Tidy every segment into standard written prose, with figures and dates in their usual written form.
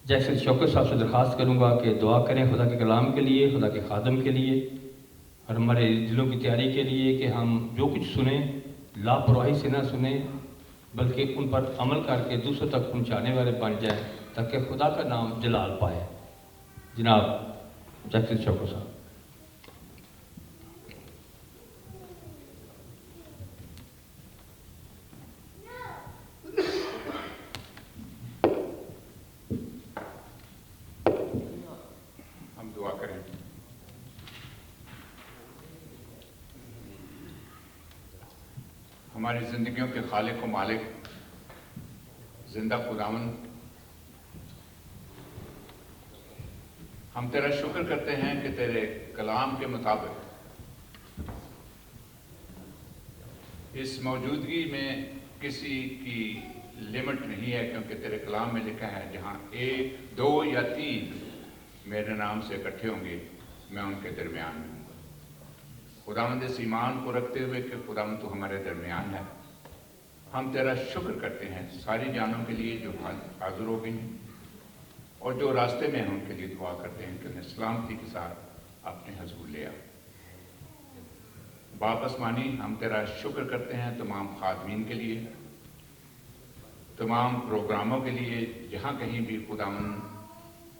जैसे शौकत साहब से दरख्वास्त करूँगा कि दुआ करें खुदा के कलाम के लिए, खुदा के खादम के लिए और हमारे दिलों की तैयारी के लिए कि हम जो कुछ सुने लापरवाही से ना सुने बल्कि उन पर अमल करके दूसरों तक पहुँचाने वाले बन जाएं ताकि खुदा का नाम जलाल पाए। जनाब जैसे शौकत साहब। हमारी ज़िंदगियों के खालिक व मालिक जिंदा खुदावंद, हम तेरा शुक्र करते हैं कि तेरे कलाम के मुताबिक इस मौजूदगी में किसी की लिमिट नहीं है, क्योंकि तेरे कलाम में लिखा है जहाँ 1, 2 या 3 मेरे नाम से इकट्ठे होंगे मैं उनके दरमियान में हूँ। खुदावंद इस ईमान को रखते हुए कि खुदावंद तू हमारे दरमियान है, हम तेरा शुक्र करते हैं सारी जानों के लिए जो हाजिर हो गई हैं और जो रास्ते में हैं उनके लिए दुआ करते हैं कि उन्हें सलामती के साथ अपने हजूर ले आ। बाप आसमानी, हम तेरा शुक्र करते हैं तमाम खादमीन के लिए, तमाम प्रोग्रामों के लिए, जहाँ कहीं भी खुदावंद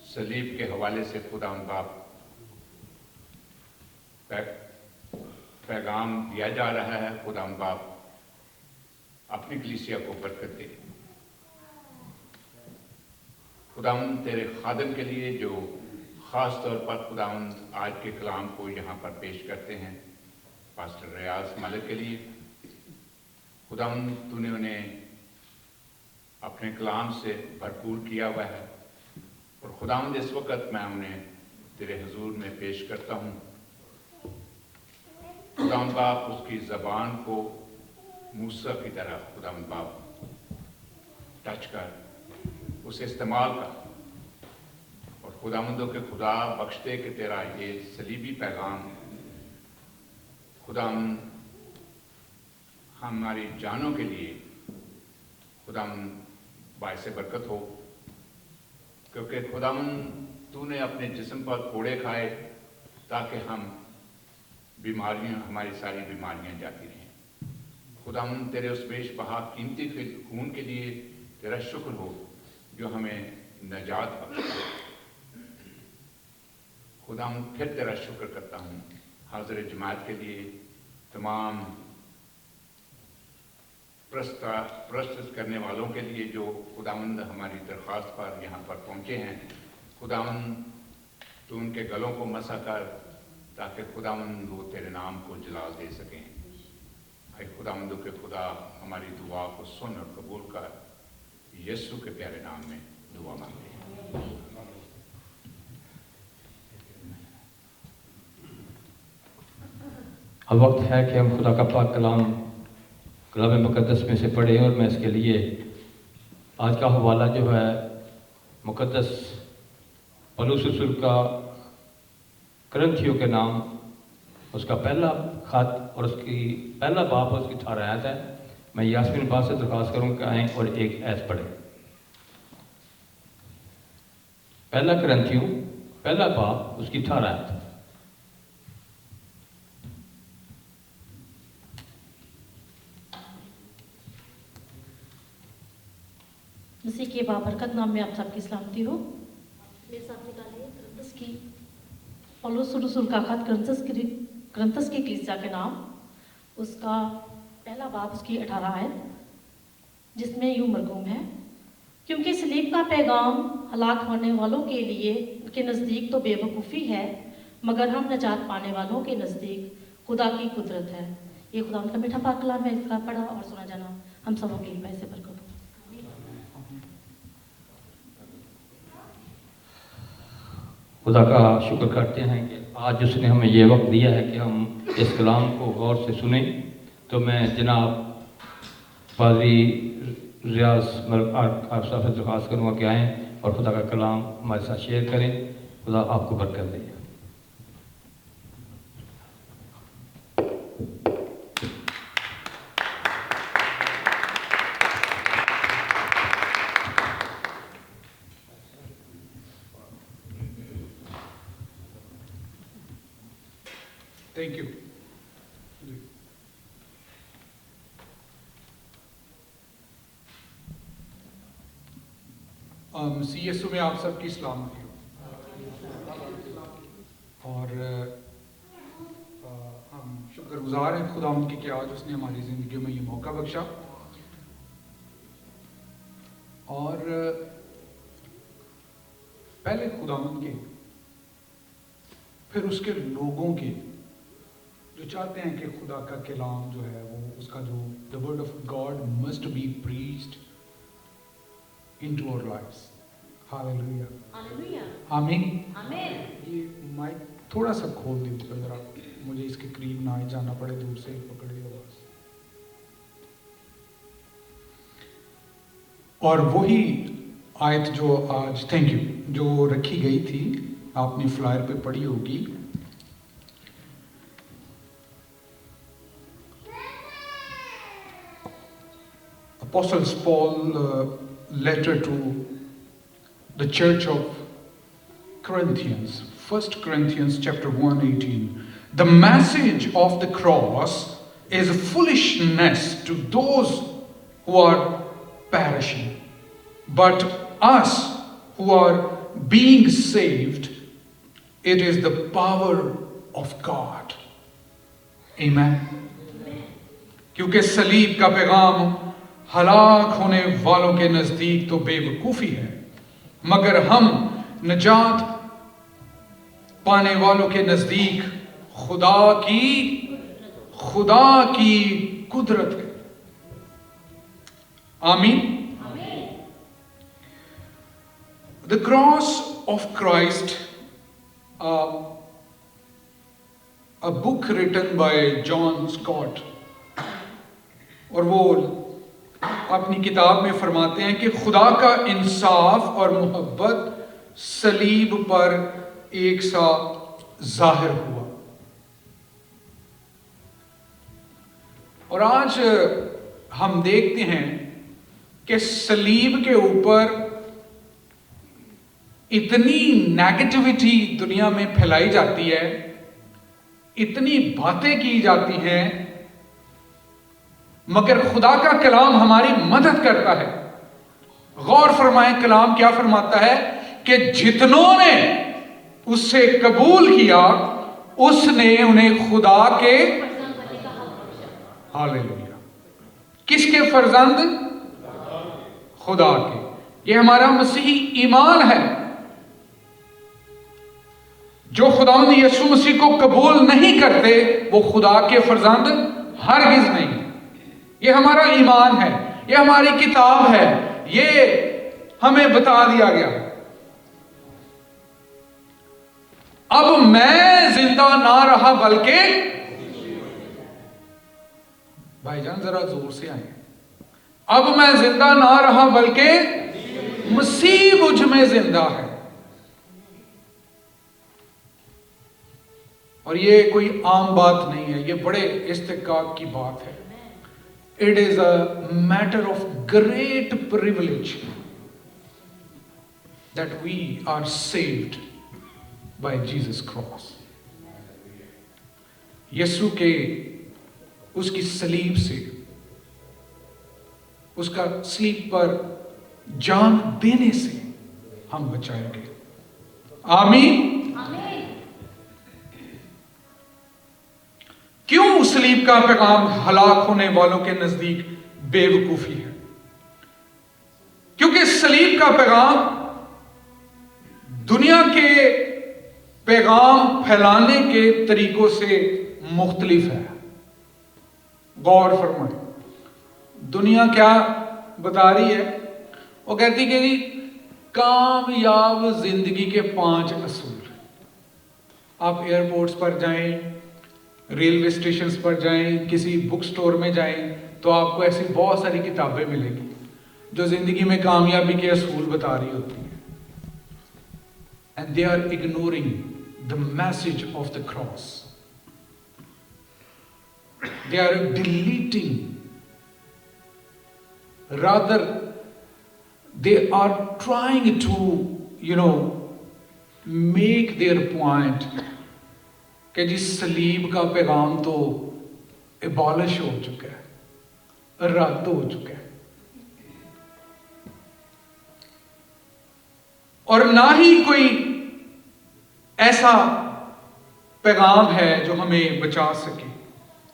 सलीब के हवाले से खुदावंद बाप पैगाम दिया जा रहा है। खुदावंद बाप अपनी कलीसिया को बरकत दे। खुदावंद तेरे खादम के लिए जो ख़ास तौर पर खुदावंद आज के कलाम को यहाँ पर पेश करते हैं, पास्टर रियाज मलिक के लिए, खुदावंद तूने उन्हें अपने कलाम से भरपूर किया हुआ है और खुदावंद इस वक्त मैं उन्हें तेरे हुजूर में पेश करता हूँ। खुदावंद बाप उसकी ज़बान को मूसा की तरह खुदावंद बाप टच कर, उसे इस्तेमाल कर और खुदावंदों के खुदा बख्श दे कि तेरा ये सलीबी पैगाम खुदावंद हमारी जानों के लिए खुदावंद बाइसे बरकत हो, क्योंकि खुदावंद तूने अपने जिस्म पर कोड़े खाए ताकि हम बीमारियां, हमारी सारी बीमारियां जाती रहें। खुदावंद तेरे उस बेश बहा कीमती खून के लिए तेरा शुक्र हो जो हमें नजात बख्शता। खुदावंद फिर तेरा शुक्र करता हूँ हाज़िर जमात के लिए, तमाम प्रस्तुत करने वालों के लिए जो खुदावंद हमारी दरख्वास्त पर यहाँ पर पहुँचे हैं। खुदावंद तो उनके गलों को मसा कर ताकि खुदावंद वो तेरे नाम को जलाल दे सकें। ऐ खुदावंदों के खुदा, हमारी दुआ को सुन और कबूल कर, यीशु के प्यारे नाम में दुआ मांगते हैं। अब वक्त है कि हम खुदा का पाक कलाम मुक़द्दस में से पढ़ें और मैं इसके लिए आज का हवाला जो है मुक़द्दस पौलुस रसूल का करंथियों के नाम, उसका पहला खत और उसकी पहला बाप और उसकी 18 आयत है। मैं यास्मीन बात से दरख्वास्त करूँ कि आएँ और एक ऐस पढ़ें। पहला करंथियों पहला बाप उसकी 18 आयत। मसीह के बाबरकत नाम में आप सबकी सलामती हो। मेरे साथ निकालिए करंथस की पौलुस रसूल का खत करंथस की कलीसिया के नाम, उसका पहला बाब उसकी 18 आयत, जिसमें यूं मरगूम है, क्योंकि सलीब का पैगाम हलाक होने वालों के लिए के नज़दीक तो बेवकूफ़ी है, मगर हम नजात पाने वालों के नज़दीक खुदा की कुदरत है। ये खुदा उनका मीठा पाक कलाम है, इसका पढ़ा और सुना जाना हम सबों के लिए पैसे बरकत हो। खुदा का शुक्र करते हैं कि आज उसने हमें ये वक्त दिया है कि हम इस कलाम को गौर से सुने। तो मैं जनाब पादरी रियाज आप साहब से दरख्वास्त करूँगा कि आएँ और खुदा का कलाम हमारे साथ शेयर करें। खुदा आपको बरकत दे। Thank you. मसीह यीशु में आप सबकी सलामती हो। और हम शुक्रगुजार हैं खुदावंद के कि आज उसने हमारी ज़िंदगी में ये मौका बख्शा। और पहले खुदावंद के, फिर उसके लोगों के जो चाहते हैं कि खुदा का कलाम जो है वो उसका जो the word of God must be preached into our lives. Hallelujah. Hallelujah, आमीन। आमीन। ये माइक थोड़ा सा खोल दीजिए जरा, मुझे इसके करीब ना ही जाना पड़े, दूर से ही पकड़ लिया बस। और वही आयत जो आज, थैंक यू, जो रखी गई थी, आपने फ्लायर पे पढ़ी होगी। Apostles Paul letter to the church of Corinthians, 1 Corinthians chapter 1:18. The message of the cross is foolishness to those who are perishing, but us who are being saved, it is the power of God. Amen. क्योंकि सलीब का पैगाम हलाक होने वालों के नजदीक तो बेवकूफी है, मगर हम नजात पाने वालों के नजदीक खुदा की कुदरत है। आमीन। The cross of Christ, a book written by John Scott, और वो अपनी किताब में फरमाते हैं कि खुदा का इंसाफ और मोहब्बत सलीब पर एक सा जाहिर हुआ। और आज हम देखते हैं कि सलीब के ऊपर इतनी नेगेटिविटी दुनिया में फैलाई जाती है, इतनी बातें की जाती हैं, मगर खुदा का कलाम हमारी मदद करता है। गौर फरमाएं, कलाम क्या फरमाता है कि जितनों ने उससे कबूल किया उसने उन्हें खुदा के, हालेलुया, किसके फर्जंद? खुदा के। ये हमारा मसीही ईमान है। जो खुदावंद यीशु मसीह को कबूल नहीं करते वो खुदा के फर्जंद हरगिज नहीं। ये हमारा ईमान है, ये हमारी किताब है, ये हमें बता दिया गया। अब मैं जिंदा ना रहा बल्कि, भाईजान जरा जोर से आए, अब मैं जिंदा ना रहा बल्कि मसीह मुझ में जिंदा है। और ये कोई आम बात नहीं है, ये बड़े इस्तिकाक की बात है। It is a matter of great privilege that we are saved by Jesus cross. यीशु के उसकी सलीब से, उसका सलीब पर जान देने से हम बचाए गए। आमीन। क्यों सलीब का पैगाम हलाक होने वालों के नजदीक बेवकूफी है? क्योंकि सलीब का पैगाम दुनिया के पैगाम फैलाने के तरीकों से मुख्तलिफ है। गौर फरमाएं, दुनिया क्या बता रही है? वो कहती है कि कामयाब जिंदगी के 5 असूल। आप एयरपोर्ट्स पर जाएं, रेलवे स्टेशन पर जाएं, किसी बुक स्टोर में जाएं, तो आपको ऐसी बहुत सारी किताबें मिलेंगी जो जिंदगी में कामयाबी के असूल बता रही होती हैं। And they are ignoring the message of the cross. They are deleting, rather they are trying to make their point کہ جی سلیب کا پیغام تو ایبالش ہو چکا ہے، رد ہو چکا ہے، اور نہ ہی کوئی ایسا پیغام ہے جو ہمیں بچا سکے.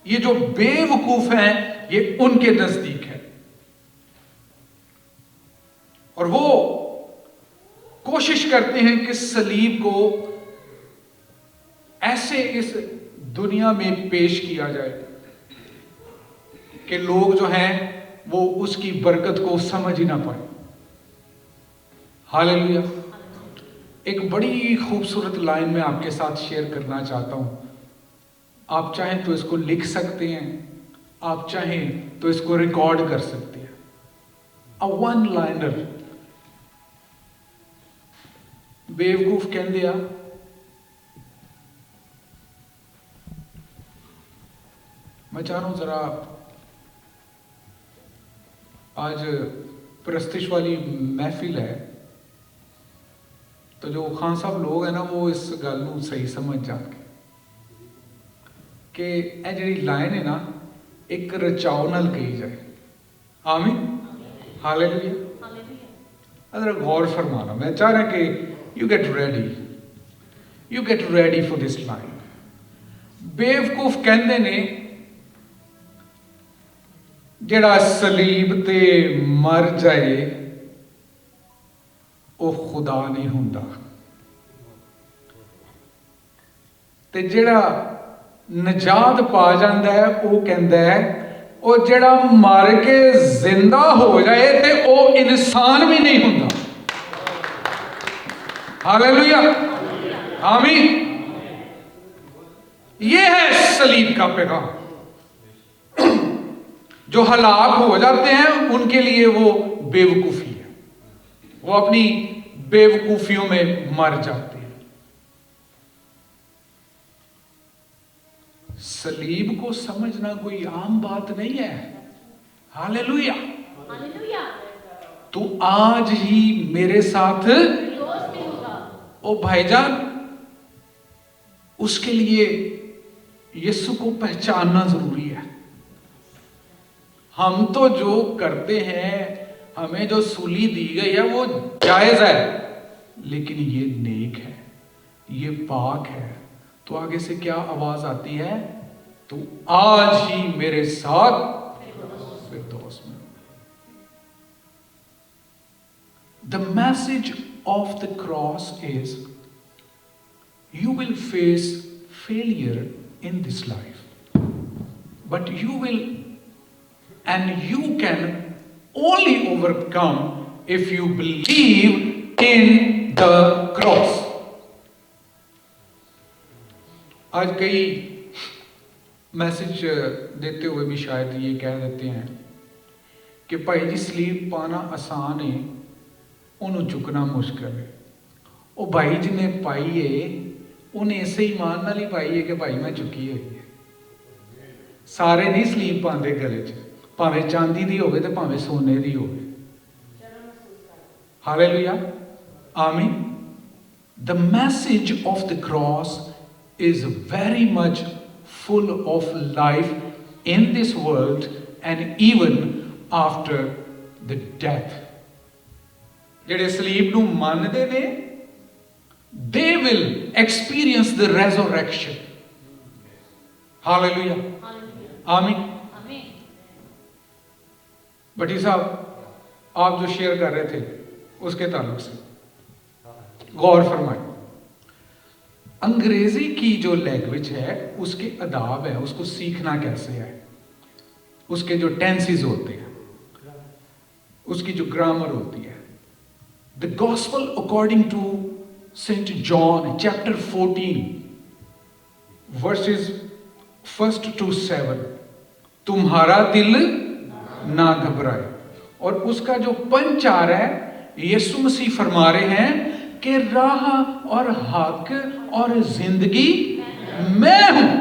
یہ جو بے وقوف ہیں یہ ان کے نزدیک ہے، اور وہ کوشش کرتے ہیں کہ صلیب کو ایسے اس دنیا میں پیش کیا جائے کہ لوگ جو ہیں وہ اس کی برکت کو سمجھ ہی نہ پائیں. ہاللیلویا. ایک بڑی خوبصورت لائن میں آپ کے ساتھ شیئر کرنا چاہتا ہوں. آپ چاہیں تو اس کو لکھ سکتے ہیں، آپ چاہیں تو اس کو ریکارڈ کر سکتے ہیں. A one liner. بیوقوف کہندے آ میں چاہ رہا ہوں ذرا آج پرستش والی محفل ہے تو جو خان صاحب لوگ ہیں نا وہ اس گل نو صحیح سمجھ جان گے کہ یہ جڑی لائن ہے نا ایک رچاؤ نال کہی جائے. آمین. ہاللیلویا. ذرا غور فرمانا. میں چاہ رہا کہ you get ready for this line. بیوقوف کہندے نے جڑا صلیب تے مر جائے وہ خدا نہیں ہوندا، تے جڑا نجات پا جاندا ہے وہ کہندا ہے وہ جڑا مر کے زندہ ہو جائے تے وہ انسان بھی نہیں ہوندا. ہاللیلویا. آمین. یہ ہے صلیب کا پیغام. جو ہلاک ہو جاتے ہیں ان کے لیے وہ بے وقوفی ہے، وہ اپنی بے وقوفیوں میں مر جاتے ہیں. صلیب کو سمجھنا کوئی عام بات نہیں ہے. ہاللیلویا. تو آج ہی میرے ساتھ او بھائی جان اس کے لیے یسوع کو پہچاننا ضروری ہے. ہم تو جو کرتے ہیں، ہمیں جو سولی دی گئی ہے وہ جائز ہے، لیکن یہ نیک ہے، یہ پاک ہے. تو آگے سے کیا آواز آتی ہے؟ تو آج ہی میرے ساتھ فردوس میں. The message of the cross is you will face failure in this life, but you can only overcome if you believe in the cross. آج کئی میسج دیتے ہوئے بھی شاید یہ کہہ دیتے ہیں کہ بھائی جی سلیب پانا آسان ہے، انہوں چکنا مشکل ہے. وہ بھائی جنہیں پائی ہے انہیں اسے ایمان نال ہی پائی ہے کہ بھائی میں چکی ہوئی ہے. سارے نہیں سلیب پاندے گلے چ، پاوے چاندی دی ہوگی تے پاوے سونے دی ہوگی. ہاللیلویا. آمین. The message of the cross is very much full of life in this world and even after the death. جڑے سلیب نو مانتے نے they will experience the resurrection. Hallelujah. آمین. بٹی صاحب آپ جو شیئر کر رہے تھے اس کے تعلق سے غور فرمائیں. انگریزی کی جو لینگویج ہے اس کے آداب ہے، اس کو سیکھنا کیسے ہے، اس کے جو ٹینسز ہوتے ہیں، اس کی جو گرامر ہوتی ہے. The gospel according to St. John chapter 14 verses 1 to 7 تمہارا دل نہ گھبرائے. اور اس کا جو پنچ آ رہا ہے یسوع مسیح فرما رہے ہیں کہ راہ اور حق اور زندگی میں ہوں.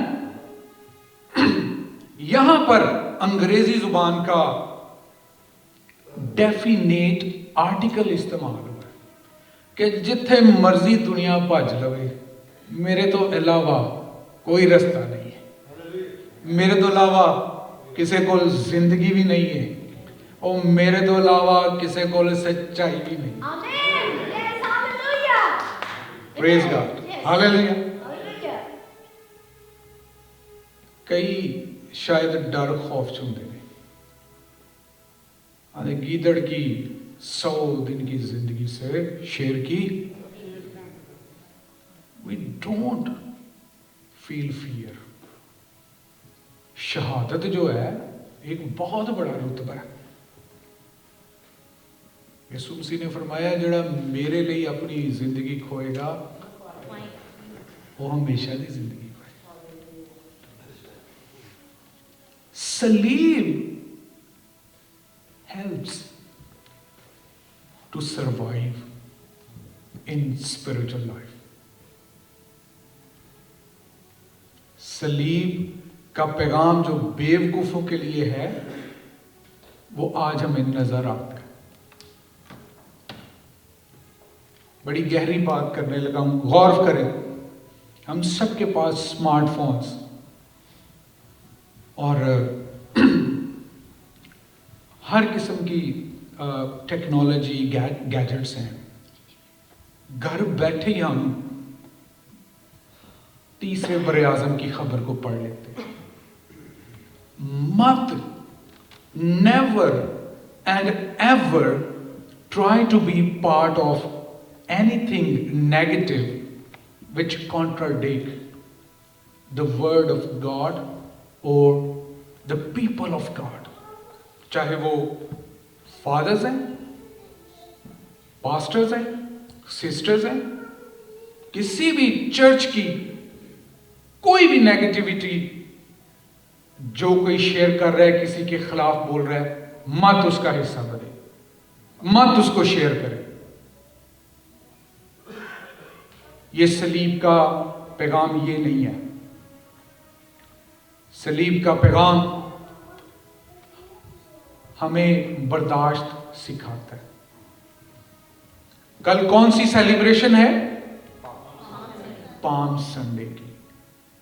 یہاں پر انگریزی زبان کا ڈیفینیٹ آرٹیکل استعمال ہوا ہے کہ جتھے مرضی دنیا بھج لوے میرے تو علاوہ कोई रास्ता नहीं है। मेरे तो अलावा किसी को जिंदगी भी नहीं है और मेरे तो अलावा किसी को सच्चाई भी नहीं। Amen. Yes, hallelujah. Praise Amen. God, Yes. Hallelujah. Hallelujah. कई शायद डर खौफ च हुंदे ने, आदे गीदड़ की 100 दिन की जिंदगी से शेर की। We don't feel fear. शहादत जो है एक बहुत बड़ा रुतबा है। यीशु मसीह ने फरमाया जेड़ा मेरे लिए अपनी जिंदगी खोएगा वो हमेशा की जिंदगी पाएगा। सलीब helps to survive in spiritual life. सलीब का पैगाम जो बेवकूफों के लिए है वो आज हमें नजर आता है। बड़ी गहरी बात करने लगा हूं, गौर करें। हम सबके पास स्मार्टफोन्स और हर किस्म की टेक्नोलॉजी गैजेट्स हैं। घर बैठे ही हम तीसरे बरे आज़म की खबर को पढ़ लेते हैं। मत never and ever try to be part of anything negative which contradict the word of God और द पीपल ऑफ गॉड। चाहे वो फादर्स हैं, पास्टर्स हैं, सिस्टर्स हैं, किसी भी चर्च की कोई भी नेगेटिविटी जो कोई शेयर कर रहा है, किसी के खिलाफ बोल रहा है, मत उसका हिस्सा बने, मत उसको शेयर करें। ये सलीब का पैगाम ये नहीं है। सलीब का पैगाम हमें बर्दाश्त सिखाता है। कल कौन सी सेलिब्रेशन है? पाम संडे की।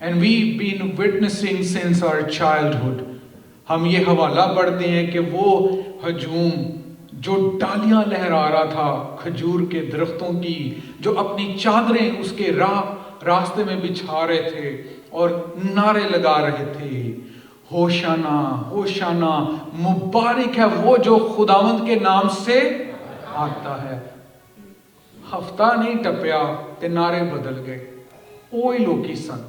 And we been witnessing since our childhood. हम ये हवाला पढ़ते हैं कि वो हजूम जो डालियां लहरा रहा था खजूर के दरख्तों की, जो अपनी चादरें उसके रास्ते में बिछा रहे थे और नारे लगा रहे थे, होशाना होशाना, मुबारक है वो जो खुदावंद के नाम से आता है। हफ्ता नहीं टपया ते नारे बदल गए। ओए लोकी सन,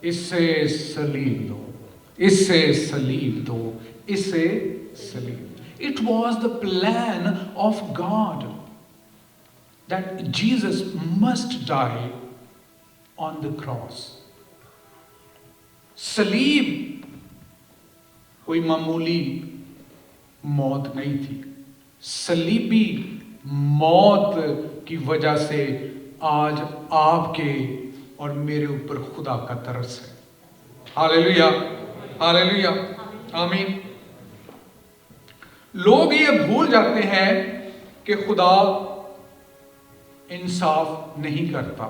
इससे सलीब दो, इससे सलीब दो, इससे सलीब। It was the plan of God that Jesus must die on the cross. सलीब कोई मामूली मौत नहीं थी। सलीबी मौत की वजह से आज आपके और मेरे ऊपर खुदा का तरस है। हालेलुया, हालेलुया, आमीन। लोग ये भूल जाते हैं कि खुदा इंसाफ नहीं करता।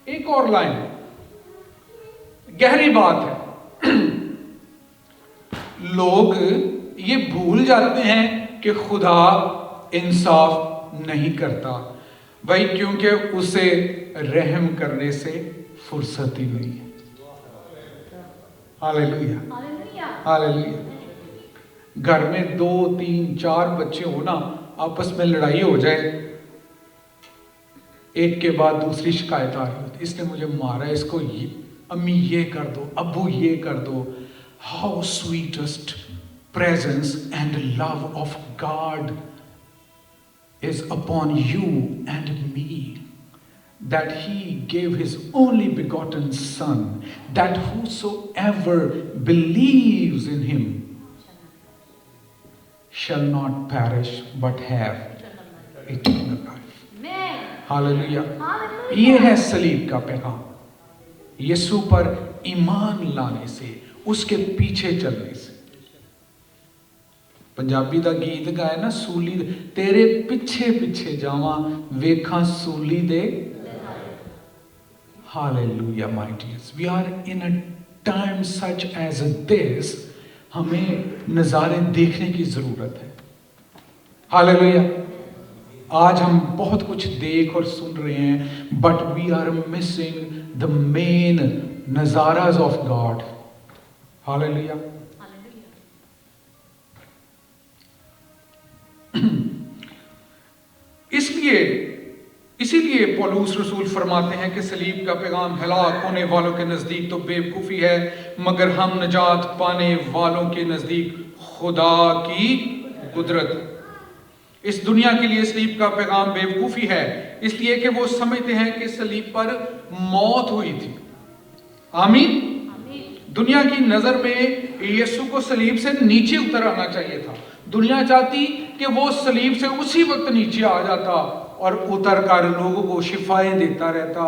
एक और लाइन, गहरी बात है। लोग ये भूल जाते हैं कि खुदा इंसाफ नहीं करता भाई, क्योंकि उसे रहम करने से फुर्सत ही नहीं है। Hallelujah, hallelujah. घर में 2, 3, 4 बच्चे हो ना, आपस में लड़ाई हो जाए, एक के बाद दूसरी शिकायत आ रही होती, इसने मुझे मारा, इसको ये, अम्मी ये कर दो, अब्बू ये कर दो। How sweetest presence and love of God is upon you and me, that he gave his only begotten son, that whosoever believes in him shall not perish but have eternal life. Hallelujah. ये है सलीब का पैगाम। यीशु पर ईमान लाने से, उसके पीछे चलने से। पंजाबी दा गीत गाए ना, सूली तेरे पिछे पिछे जावां वेखां सूली दे। Hallelujah, my dears. We are in a time such as this. हमें नज़ारे देखने की ज़रूरत है. Hallelujah. आज हम बहुत कुछ देख और सुन रहे हैं, but we are missing the main नज़ाराज of God. Hallelujah. इसीलिए पौलुस रसूल फरमाते हैं कि सलीब का पैगाम हलाक होने वालों के नज़दीक तो बेवकूफ़ी है, मगर हम नजात पाने वालों के नज़दीक खुदा की कुदरत. इस दुनिया के लिए सलीब का पैगाम बेवकूफ़ी है, इसलिए कि वो समझते हैं कि सलीब पर मौत हुई थी. आमीन. दुनिया की नज़र में यीशु को सलीब से नीचे उतर आना चाहिए था. दुनिया चाहती कि वो सलीब से उसी वक्त नीचे आ जाता और उतर कर लोगों को शिफाएं देता रहता,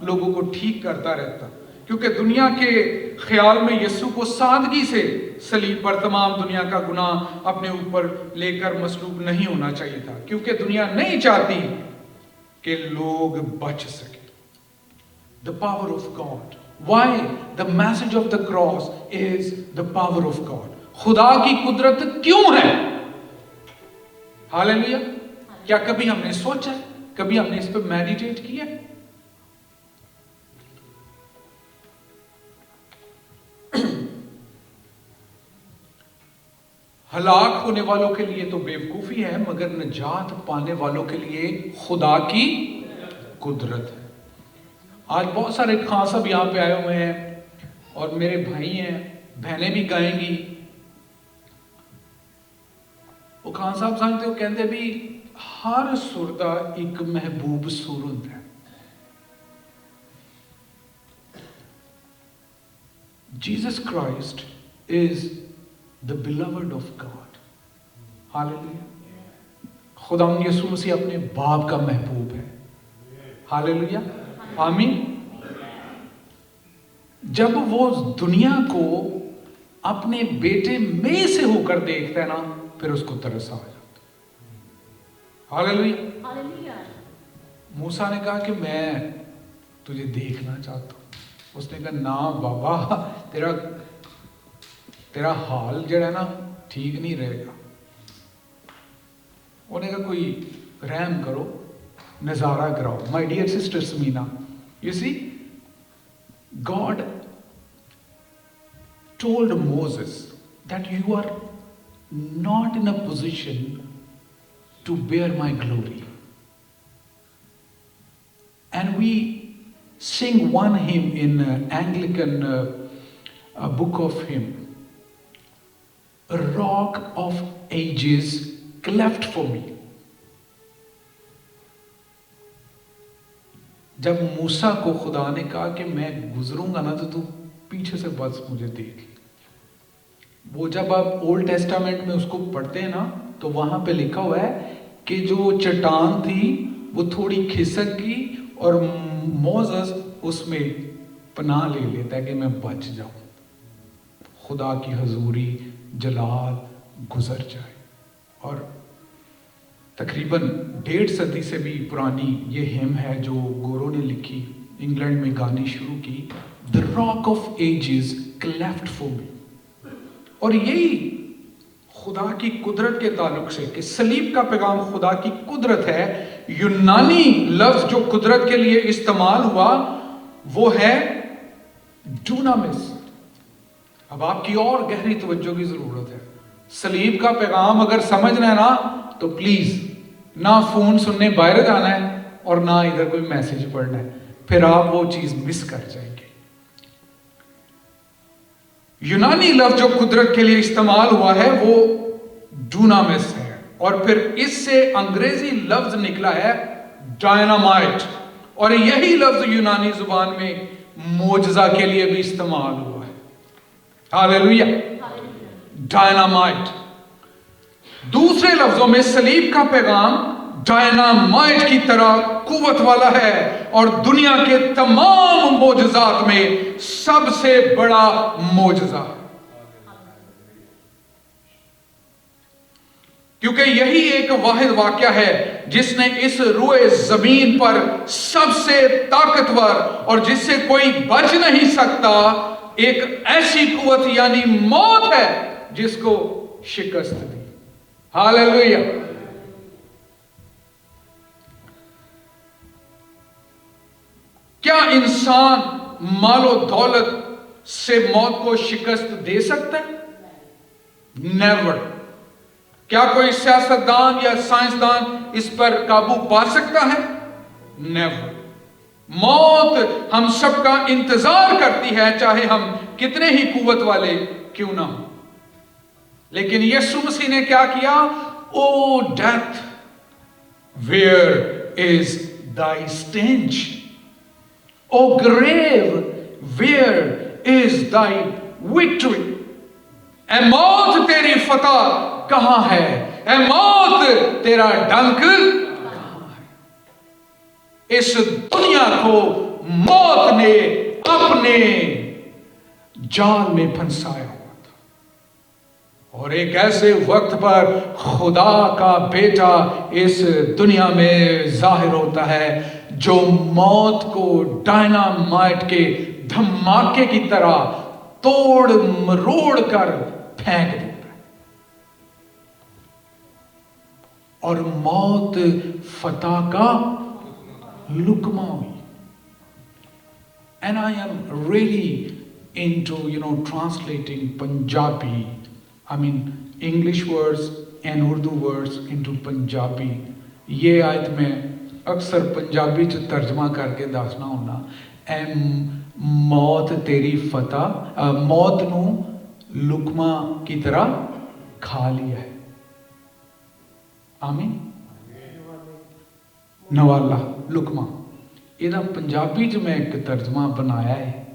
लोगों को ठीक करता रहता, क्योंकि दुनिया के ख्याल में यीशु को सादगी से सलीब पर तमाम दुनिया का गुनाह अपने ऊपर लेकर मसलूब नहीं होना चाहिए था, क्योंकि दुनिया नहीं चाहती कि लोग बच सके. The power of God. Why the message of the cross is the power of God. खुदा की कुदरत क्यों है? हालेलुया. क्या कभी हमने सोचा, कभी हमने इस पर मेडिटेट किया? हलाक होने वालों के लिए तो बेवकूफी है, मगर निजात पाने वालों के लिए खुदा की कुदरत है. आज बहुत सारे खान साहब यहाँ पे आए हुए हैं और मेरे भाई हैं, बहनें भी गाएंगी. वो खान साहब जानते हो, कहते भी हर सुर दा एक महबूब सुर होता है. Jesus Christ is the beloved of God. Hallelujah. खुदा यीशु मसीह अपने बाप का महबूब है. हालेलुया. आमीन. जब वो दुनिया को अपने बेटे में से होकर देखता है ना, फिर उसको तरस आ जाता. हालेलुया. मूसा ने कहा कि मैं तुझे देखना चाहता हूं. उसने कहा ना बाबा, तेरा हाल जड़ा है ना ठीक नहीं रहेगा. उन्हें कहा कोई रहम करो, नजारा कराओ. My dear sister Samina, you see, God told Moses that you are not in a position to bear my glory. And we sing one hymn in Anglican book of hymn, a rock of ages cleft for me. जब मूसा को खुदा ने कहा कि मैं गुजरूंगा ना तो तू पीछे से बस मुझे देख. वो जब आप ओल्ड टेस्टामेंट में उसको पढ़ते हैं ना, तो वहां पे लिखा हुआ है कि जो चट्टान थी वो थोड़ी खिसक गई और मोसेस उसमें पनाह ले लेता है कि मैं बच जाऊं, खुदा की हजूरी जलाल गुजर जाए. और तकरीबन 1.5 सदी से भी पुरानी ये हिम है जो गोरों ने लिखी, इंग्लैंड में गानी शुरू की. The rock of ages cleft for me. और यही खुदा की कुदरत के ताल्लुक से कि सलीब का पैगाम खुदा की कुदरत है. यूनानी लफ्ज जो कुदरत के लिए इस्तेमाल हुआ वो है डूनामिस. अब आपकी और गहरी तवज्जो की जरूरत है. सलीब का पैगाम अगर समझना है ना, तो प्लीज ना फोन सुनने बाहर जाना है और ना इधर कोई मैसेज पढ़ना है, फिर आप वो चीज मिस कर जाएंगे. यूनानी लफ्ज जो कुदरत के लिए इस्तेमाल हुआ है वो डूनामिस है, और फिर इससे अंग्रेजी लफ्ज निकला है डायनामाइट, और यही लफ्ज यूनानी जुबान में मोजजा के लिए भी इस्तेमाल हुआ है. हालेलुया. डायनामाइट. दूसरे लफ्जों में सलीब का पैगाम डायनामाइट की तरह कुव्वत वाला है और दुनिया के तमाम मोजज़ात में सबसे बड़ा मोजज़ा है. क्योंकि यही एक वाहिद वाक्य है जिसने इस रुए जमीन पर सबसे ताकतवर और जिससे कोई बच नहीं सकता एक ऐसी कुवत यानी मौत है जिसको शिकस्त दी। हालेलुया। क्या इंसान मालो दौलत से मौत को शिकस्त दे सकता है? नेवर। क्या कोई सियासतदान या साइंसदान इस पर काबू पा सकता है? नेवर। मौत हम सबका इंतजार करती है, चाहे हम कितने ही कुवत वाले क्यों ना हो। लेकिन यीशु मसीह ने क्या किया? O death, where is thy stench? O grave, where is thy victory? ए मौत, तेरी फतह कहां है? ए मौत, तेरा डंक कहां है? इस दुनिया को मौत ने अपने जाल में फंसाया हुआ था और एक ऐसे वक्त पर खुदा का बेटा इस दुनिया में जाहिर होता है जो मौत को डायनामाइट के धमाके की तरह तोड़ मरोड़ कर फेंक देता है। और मौत फतह का लुकमा हुई। And I am really into, translating Punjabi, English words and Urdu words into Punjabi. ये आयत मैं अक्सर पंजाबी च तर्जमा करके दसना होना। ऐ मौत तेरी फतह, मौत नू लुकमा की तरह खा लिया है। आमीन। नवाला लुकमा ਇਹਦਾ ਪੰਜਾਬੀ ਚ ਮੈਂ ਇੱਕ ਤਰਜਮਾ ਬਣਾਇਆ ਹੈ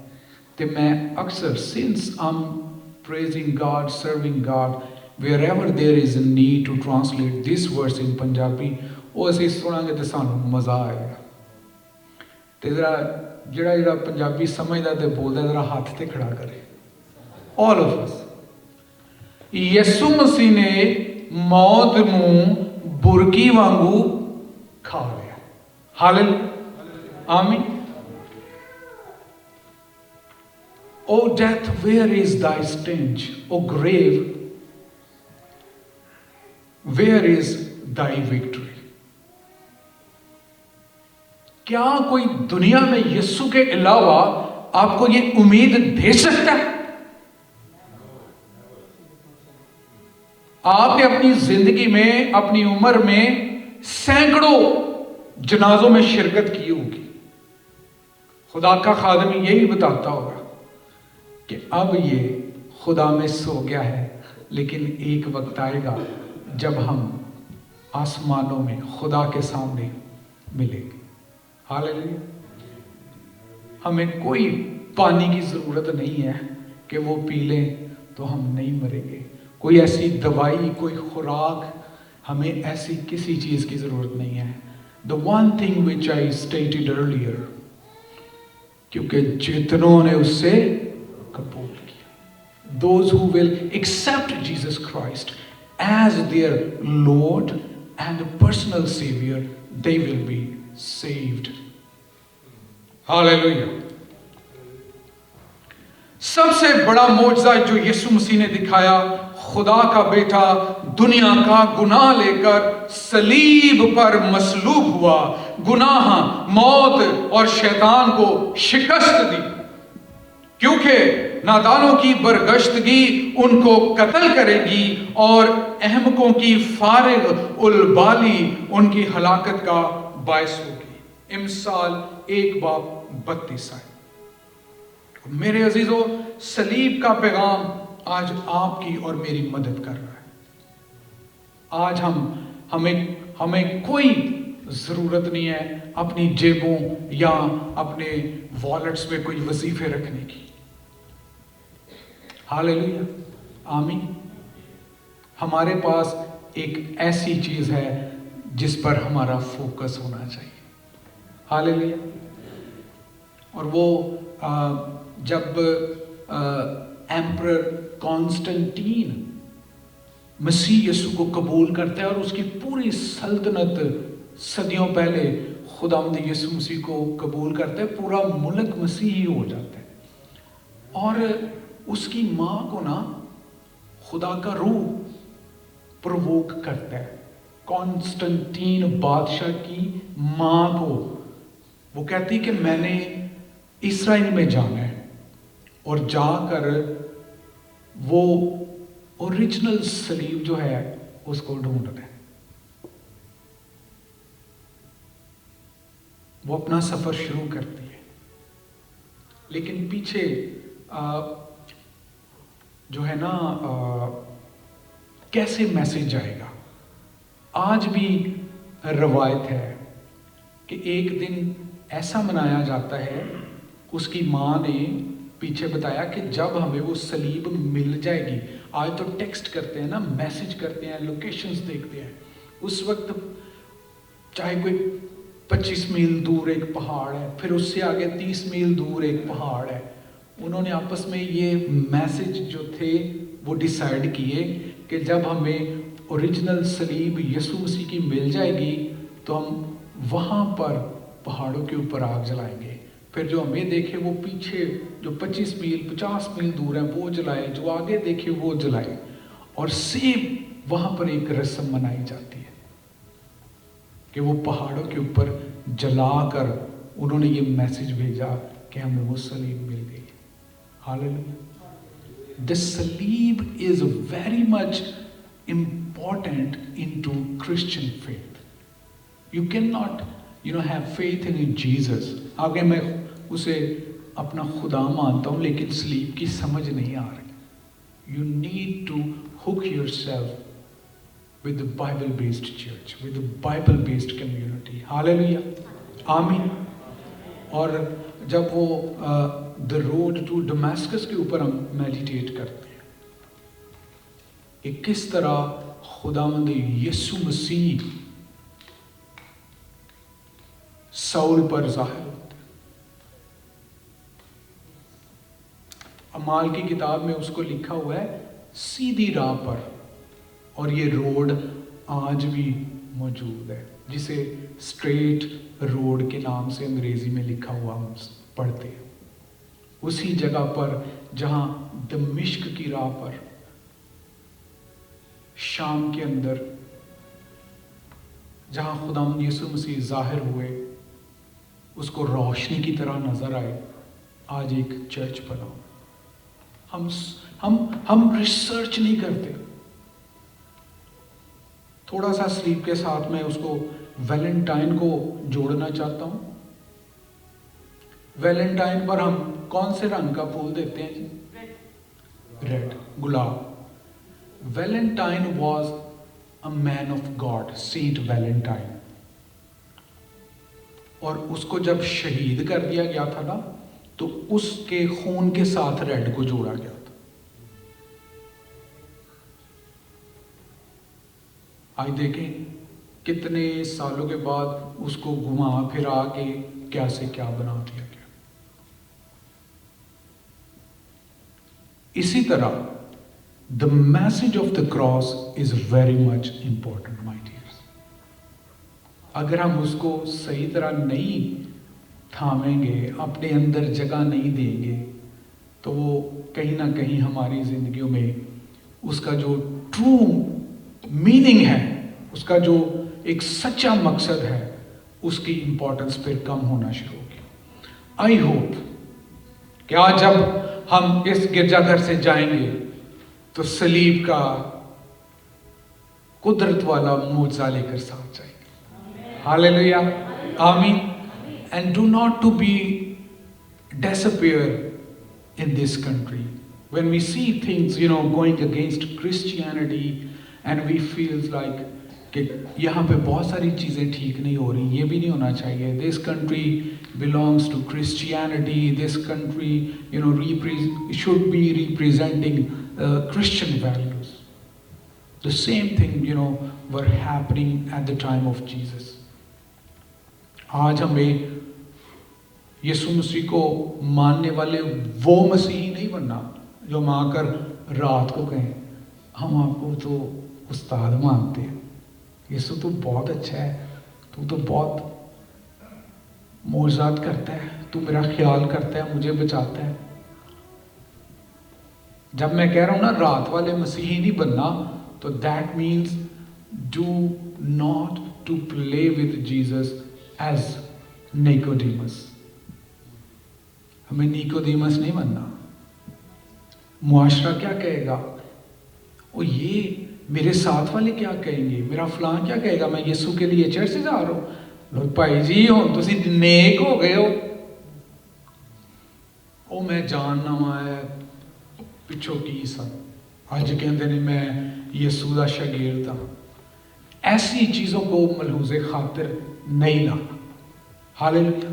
ਤੇ ਮੈਂ ਅਕਸਰ since I'm praising God, serving God, wherever there is a need to translate this verse in Punjabi, ਉਹ ਅਸੀਂ ਸੁਣਾਂਗੇ ਤੇ ਸਾਨੂੰ ਮਜ਼ਾ ਆਏਗਾ। ਤੇ ਜਿਹੜਾ ਪੰਜਾਬੀ ਸਮਝਦਾ ਤੇ ਬੋਲਦਾ ਜਰਾ ਹੱਥ ਤੇ ਖੜਾ ਕਰੇ। all of us। ਯਿਸੂ ਮਸੀਹ ਨੇ ਮੌਤ ਨੂੰ ਬੁਰਕੀ ਵਾਂਗੂ ਖਾ ਲਿਆ। Hallelujah. Amen. O death, where is thy stench? O grave, where is thy victory? क्या कोई दुनिया में यीशु के अलावा आपको ये उम्मीद दे सकता है? आपने अपनी जिंदगी में, अपनी उम्र में सैकड़ों जनाजों में शिरकत की होगी। खुदा का खादम यही बताता होगा कि अब ये खुदा में सो गया है, लेकिन एक वक्त आएगा जब हम आसमानों में खुदा के सामने मिलेंगे। हालेलुया। हमें कोई पानी की ज़रूरत नहीं है कि वो पी लें तो हम नहीं मरेंगे। कोई ऐसी दवाई, कोई खुराक, हमें ऐसी किसी चीज़ की ज़रूरत नहीं है। The one thing which I stated earlier, क्योंकि जितनों ने उससे कबूल किया, those who will accept Jesus Christ as their Lord and personal Savior, they will be saved. Hallelujah. सबसे बड़ा मौजज़ा जो यीशु मसीह ने दिखाया, खुदा का बेटा दुनिया का गुनाह लेकर सलीब पर मसलूब हुआ, गुनाह, मौत और शैतान को शिकस्त दी, क्योंकि नादानों की बरगश्तगी उनको कत्ल करेगी और अहमकों की फारिग उलबाली उनकी हलाकत का बायस होगी। इमसाल 1:32 है। मेरे अजीजों, सलीब का पैगाम आज आपकी और मेरी मदद कर रहा है। आज हमें कोई ज़रूरत नहीं है अपनी जेबों या अपने वॉलेट्स में कोई वजीफे रखने की। हालेलुया। आमीन। हमारे पास एक ऐसी चीज़ है जिस पर हमारा फोकस होना चाहिए। हालेलुया। और वो जब एम्परर कॉन्स्टेंटीन मसीह यीशु को कबूल करता है और उसकी पूरी सल्तनत सदियों पहले खुदावंद यीशु मसीह को कबूल करता है, पूरा मुल्क मसीही हो जाता है। और उसकी माँ को ना खुदा का रूह प्रवोक करता है। कॉन्स्टेंटीन बादशाह की माँ को वो कहती कि मैंने इस्राइल में जाना है और जाकर वो ओरिजिनल सलीब जो है उसको ढूंढना है। वो अपना सफर शुरू करती है, लेकिन पीछे जो है ना कैसे मैसेज आएगा। आज भी रवायत है कि एक दिन ऐसा मनाया जाता है, उसकी माँ ने पीछे बताया कि जब हमें वो सलीब मिल जाएगी, आज तो टेक्स्ट करते हैं ना, मैसेज करते हैं, लोकेशंस देखते हैं, उस वक्त चाहे कोई 25 मील दूर एक पहाड़ है, फिर उससे आगे 30 मील दूर एक पहाड़ है, उन्होंने आपस में ये मैसेज जो थे वो डिसाइड किए कि जब हमें ओरिजिनल सलीब यीशु मसीह की मिल जाएगी तो हम वहाँ पर पहाड़ों के ऊपर आग जलाएंगे, फिर जो हमें देखे वो पीछे जो 25 मील 50 मील दूर है वो जलाए, जो आगे देखे वो जलाए। और सेम वहाँ पर एक रस्म मनाई जाती है कि वो पहाड़ों के ऊपर जलाकर उन्होंने ये मैसेज भेजा कि हमें वो सलीब मिल गई। हालेलुया। द सलीब is very much important into Christian faith. You cannot, have faith in Jesus. आगे मैं उसे अपना खुदा मानता हूँ, लेकिन सलीब की समझ नहीं आ रही। You need to hook yourself with the Bible-based church, with the Bible-based community. Hallelujah. आमीन। और जब वो the road to Damascus के ऊपर हम मेडिटेट करते हैं कि किस तरह खुदावंद यीशु मसीह साउल पर जाहिर होते हैं। अमाल की किताब में उसको लिखा हुआ है सीधी राह पर, और ये रोड आज भी मौजूद है, जिसे स्ट्रेट रोड के नाम से अंग्रेजी में लिखा हुआ हम पढ़ते हैं। उसी जगह पर जहां दमिश्क की राह पर शाम के अंदर जहां खुदावंद यीशु मसीह जाहिर हुए, उसको रोशनी की तरह नजर आए, आज एक चर्च बना। हम रिसर्च नहीं करते। थोड़ा सा स्लीप के साथ में उसको वैलेंटाइन को जोड़ना चाहता हूं। वैलेंटाइन पर हम कौन से रंग का फूल देते हैं जी? रेड, गुलाब। Valentine was a man of God, Saint Valentine. और उसको जब शहीद कर दिया गया था ना, तो उसके खून के साथ रेड को जोड़ा गया था। आज देखें कितने सालों के बाद उसको घुमा फिरा के क्या से क्या बना दिया गया। इसी तरह the message of the cross is very much important, my dears. अगर हम उसको सही तरह नहीं थामेंगे, अपने अंदर जगह नहीं देंगे, तो वो कहीं ना कहीं हमारी जिंदगियों में उसका जो ट्रू मीनिंग है, उसका जो एक सच्चा मकसद है, उसकी इंपॉर्टेंस फिर कम होना शुरू होगी। आई होप कि आज जब हम इस गिरजाघर से जाएंगे तो सलीब का कुदरत वाला मौजज़ा लेकर साथ जाएंगे। हालेलुया, आमीन। And do not to be disappear in this country. When we see things, going against Christianity, and we feel like कि यहाँ पे बहुत सारी चीज़ें ठीक नहीं हो रही, ये भी नहीं होना चाहिए। This country belongs to Christianity. This country, should be representing Christian values. The same thing, were happening at the time of Jesus. आज हमें यीशु मसीह को मानने वाले वो मसीही नहीं बनना जो हम आकर रात को कहें हम आपको तो उस्ताद मानते हैं। यीशु तू बहुत अच्छा है, तू तो बहुत मोजात करता है, तू मेरा ख्याल करता है, मुझे बचाता है। जब मैं कह रहा हूं ना रात वाले मसीही नहीं बनना, तो that means do not to play with Jesus as Nicodemus. हमें निकोडेमस नहीं बनना। मुआशरा क्या कहेगा, ओ ये मेरे साथ वाले क्या कहेंगे, मेरा फलां क्या कहेगा, मैं यीशु के लिए चर्च जा रहा हूं। लोग भाई जी हुण तुसी नेक हो गए हो, ओ मैं जानना वा पिछों की सा, अज कहते ने मैं यीशु का शागिर्द हाँ। ऐसी चीजों को मलहूज़े खातिर नहीं लाना। हालेलुया।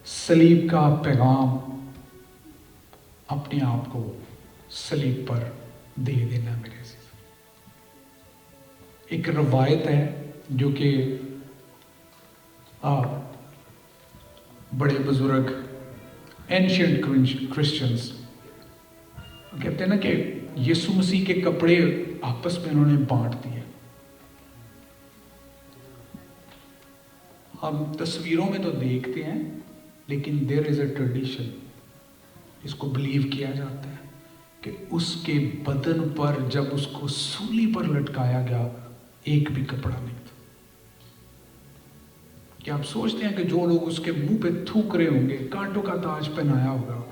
सलीब का पैगाम अपने आप को सलीब पर दे देना मेरे से। एक रवायत है जो कि बड़े बुजुर्ग एंशिएंट क्रिश्चियंस कहते हैं ना कि यीशु मसीह के कपड़े आपस में उन्होंने बांट दिए। हम तस्वीरों में तो देखते हैं, लेकिन देयर इज अ ट्रेडिशन, इसको बिलीव किया जाता है कि उसके बदन पर जब उसको सूली पर लटकाया गया एक भी कपड़ा नहीं था। क्या आप सोचते हैं कि जो लोग उसके मुंह पे थूक रहे होंगे, कांटों का ताज पहनाया होगा,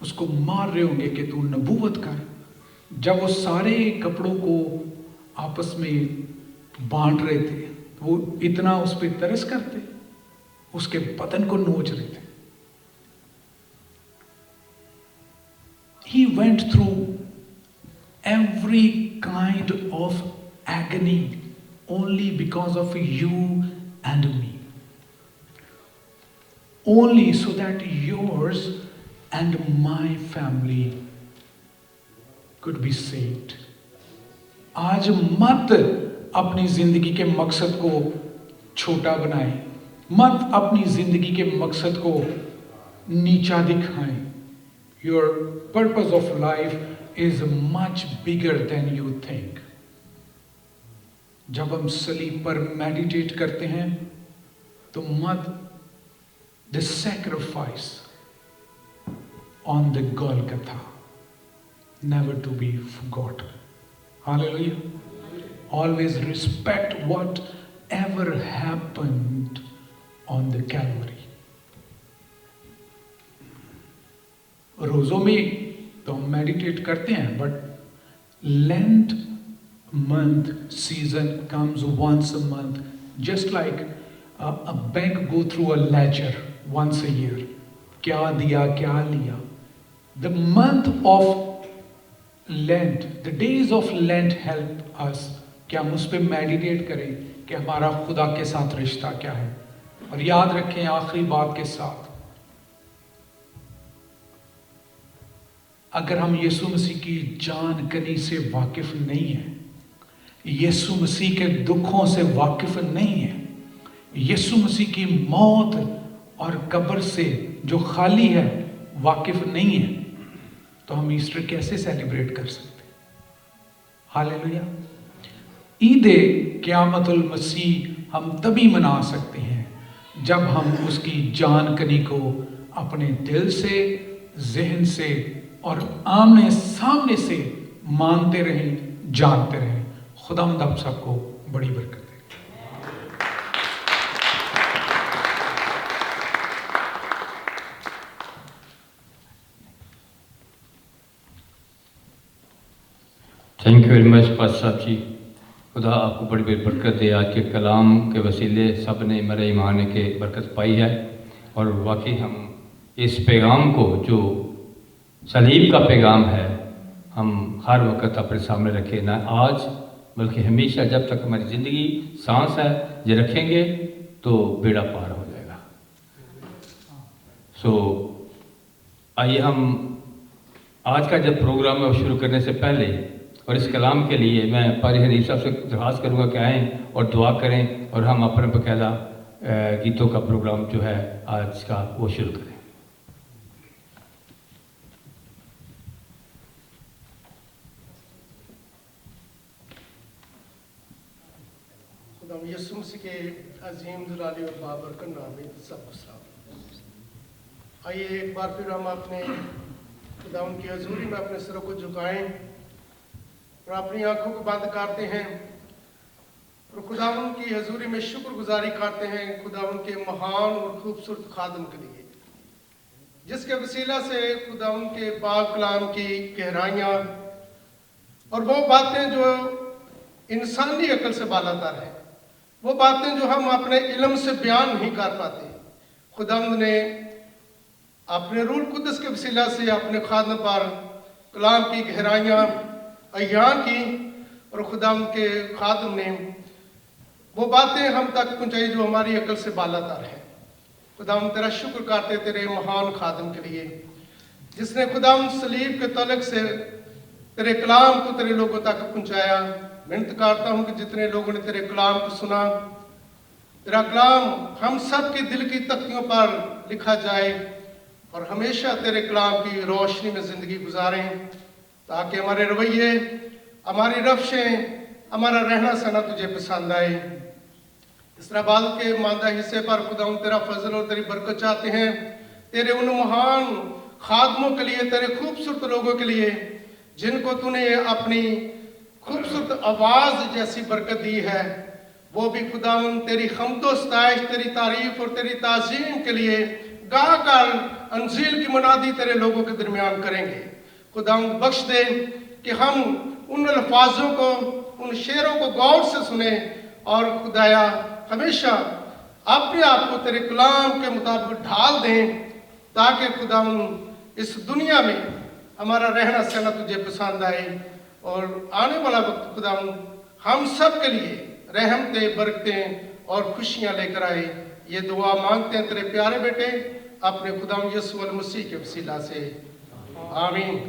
उसको मार रहे होंगे कि तू नबूवत कर, जब वो सारे कपड़ों को आपस में बांट रहे थे तो वो इतना उस पर तरस करते, उसके बदन को नोच रहे थे। He went through every kind of agony only because of you and me. Only so that yours and my family could be saved. आज मत अपनी जिंदगी के मकसद को छोटा बनाएं, मत अपनी जिंदगी के मकसद को नीचा दिखाएं। Your purpose of life is much bigger than you think. जब हम सलीब पर मेडिटेट करते हैं तो मत the sacrifice on the Golgotha never to be forgotten. Hallelujah. Always respect whatever happened on the Calvary. रोज़ों में तो हम मेडिटेट करते हैं, but Lent month season comes once a month, just like a bank go through a ledger once a year. क्या दिया क्या लिया। The month of Lent, the days of Lent help us कि हम उस पर मेडिटेट करें कि हमारा खुदा के साथ रिश्ता क्या है। और याद रखें आखिरी बात के साथ, अगर हम यीशु मसीह की जान कनी से वाकिफ नहीं है, यीशु मसीह के दुखों से वाकिफ नहीं है, यीशु मसीह की मौत और कब्र से जो खाली है वाकिफ नहीं है, तो हम ईस्टर कैसे सेलिब्रेट कर सकते हैं। हालेलुया। ईद क़यामतुल मसीह हम तभी मना सकते हैं जब हम उसकी जान कनी को अपने दिल से, जहन से और आमने सामने से मानते रहें, जानते रहें। खुदावंद आप सबको बड़ी बरकत दे। Thank you very much pastor साहब जी। खुदा आपको बड़ी बड़ी बरकत दे। आज के कलाम के वसीले सब ने मेरे ईमान के बरकत पाई है, और वाकई हम इस पैगाम को जो सलीब का पैगाम है हम हर वक्त अपने सामने रखें, ना आज बल्कि हमेशा, जब तक हमारी ज़िंदगी सांस है, ये रखेंगे तो बेड़ा पार हो जाएगा। आइए हम आज का जब प्रोग्राम है वो शुरू करने से पहले और इस कलाम के लिए मैं पारी हनीफ साहब से दरख्वास्त करूँगा कि आएँ और दुआ करें और हम अपने बकायदा गीतों का प्रोग्राम जो है आज का वो शुरू करें। खुदा यीशु मसीह के अजीम जलाली और बाबरकत नाम में सबको सलाम। आइए एक बार फिर हम अपने खुदा की हजूरी में अपने सरों को झुकाएं और अपनी आंखों को बंद करते हैं और खुदा की हजूरी में शुक्रगुजारी करते हैं खुदा के महान और खूबसूरत खादम के लिए, जिसके वसीला से खुदा के पाक कलाम की गहराइयाँ और वो बातें जो इंसानी अकल से बालातर है, वो बातें जो हम अपने इल्म से बयान नहीं कर पाते, खुदावंद ने अपने रूह कुद्दस के वसीला से अपने खादम पर कलाम की गहराइयाँ अयान की और खुदावंद के खादम ने वो बातें हम तक पहुँचाई जो हमारी अकल से बालातर है। खुदावंद तेरा शुक्र करते तेरे महान खादम के लिए, जिसने खुदावंद सलीब के तलक से तेरे कलाम को तेरे लोगों तक पहुँचाया। मिन्नत करता हूँ कि जितने लोगों ने तेरे कलाम को सुना, तेरा कलाम हम सब के दिल की तख्तियों पर लिखा जाए और हमेशा तेरे कलाम की रोशनी में ज़िंदगी गुजारें, ताकि हमारे रवैये, हमारी रफ्शें, हमारा रहना सहना तुझे पसंद आए। इस तरह बाद के मानदा हिस्से पर खुदा तेरा फजल और तेरी बरकत चाहते हैं, तेरे उन महान खादमों के लिए, तेरे खूबसूरत लोगों के लिए जिनको तूने अपनी खूबसूरत आवाज़ जैसी बरकत दी है, वो भी खुदावंद तेरी हम्दो सताइश, तेरी तारीफ और तेरी ताज़ीम के लिए गा कर अंजील की मुनादी तेरे लोगों के दरमियान करेंगे। खुदावंद बख्श दे कि हम उन अल्फाजों को, उन शेरों को गौर से सुने और खुदाया हमेशा अपने आप को तेरे कलाम के मुताबिक ढाल दें, ताकि खुदावंद इस दुनिया में हमारा रहना सहना तुझे पसंद आए और आने वाला वक्त खुदावंद हम सब के लिए रहमतें, बरकतें और खुशियां लेकर आए। ये दुआ मांगते हैं तेरे प्यारे बेटे अपने खुदा यीशु मसीह के वसीला से, आमीन।